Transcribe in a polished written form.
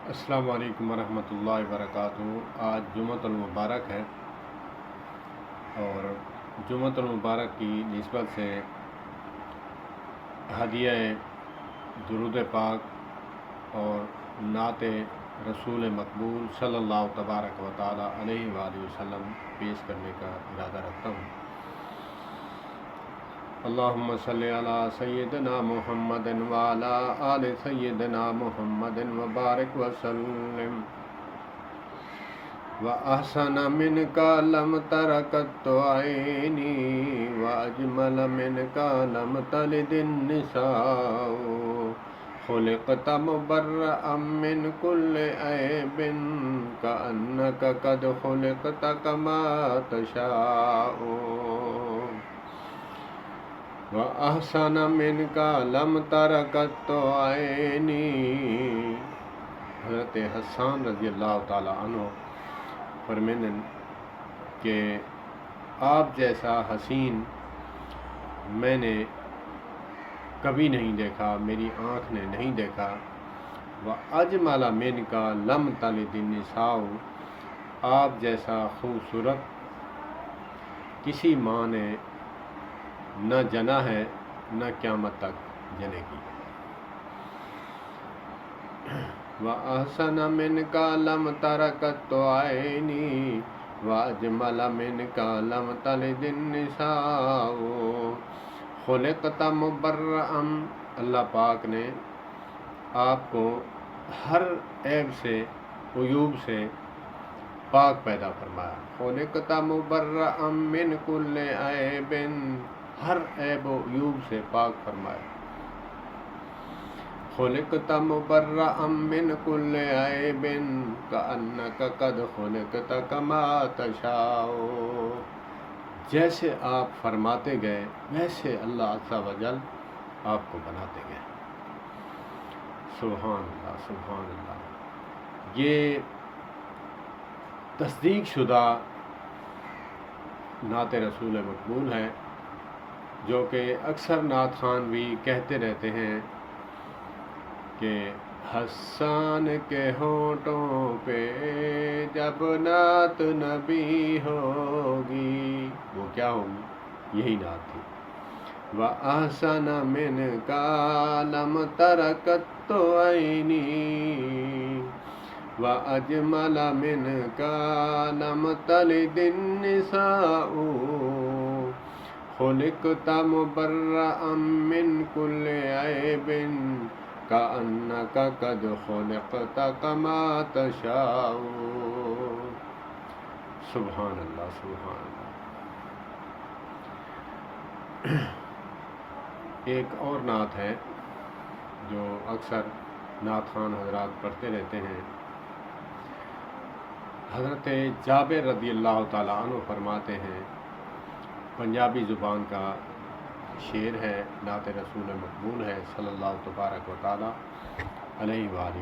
السلام علیکم ورحمۃ اللہ وبرکاتہ۔ آج جمعۃ المبارک ہے اور جمعۃ المبارک کی نسبت سے ہدیہ درود پاک اور نعت رسول مقبول صلی اللہ تبارک و تعالی علیہ وآلہ وسلم پیش کرنے کا ارادہ رکھتا ہوں۔ اللہم صلی علی سیدنا محمد وعلی آل سیدنا محمد وبارک وسلم۔ وَأَحْسَنَ مِنْكَ لَمْ تَرَ قَطُّ عَيْنِي وَأَجْمَلَ مِنْكَ لَمْ تَلِدِ النِّسَاءُ خُلِقْتَ مُبَرَّأً مِنْ كُلِّ عَيْبٍ كَأَنَّكَ قَدْ خُلِقْتَ كَمَا تَشَاءُ وَأَحْسَنَ مِنْكَ لَمْ تَرَ قَطُّ عَيْنِي۔ حضرت حسان رضی اللہ تعالیٰ عنہ فرماتے ہیں کہ آپ جیسا حسین میں نے کبھی نہیں دیکھا، میری آنکھ نے نہیں دیکھا۔ وَأَجْمَلَ مِنْكَ لَمْ تَلِدِ النِّسَاءُ، آپ جیسا خوبصورت کسی ماں نے نہ جنا ہے، نہ قیامت تک جنے گی۔ وَأَحْسَنَ مِنْكَ لَمْ تَرَ قَطُّ عَيْنِي وَأَجْمَلَ مِنْكَ لَمْ تَلِدِ النِّسَاءُ خُلِقْتَ مُبَرَّأً، اللہ پاک نے آپ کو ہر عیب سے، عیوب سے پاک پیدا فرمایا۔ خُلِقْتَ مُبَرَّأً مِنْ كُلِّ عَيْبٍ، ہر عیب و عیوب سے پاک فرمایا۔ خُلِقْتَ مُبَرَّأً مِنْ كُلِّ عَيْبٍ كَأَنَّكَ قَدْ خُلِقْتَ كَمَا تَشَاءُ، جیسے آپ فرماتے گئے ویسے اللہ عز و جل آپ کو بناتے گئے۔ سبحان اللہ، سبحان اللہ۔ یہ تصدیق شدہ نعت رسول مقبول ہے، جو کہ اکثر نعت خوان بھی کہتے رہتے ہیں کہ حسان کے ہونٹوں پہ جب نعت نبی ہوگی، وہ کیا ہوگی؟ یہی نعت تھی۔ وَأَحْسَنَ مِنْكَ لَمْ تَرَ قَطُّ عَيْنِي وَأَجْمَلَ مِنْكَ لَمْ تَلِدِ النِّسَاءُ خُلِقْتَ مُبَرَّأً مِنْ كُلِّ عَيْبٍ كَأَنَّكَ قَدْ خُلِقْتَ كَمَا تَشَاءُ۔ سبحان اللہ، سبحان اللہ۔ ایک اور نعت ہے جو اکثر نعت خوان حضرات پڑھتے رہتے ہیں۔ حضرت جابر رضی اللہ تعالیٰ عنہ فرماتے ہیں، پنجابی زبان کا شعر ہے، نعت رسول مقبول ہے صلی اللہ تبارک و تعالی علیہ وآلہ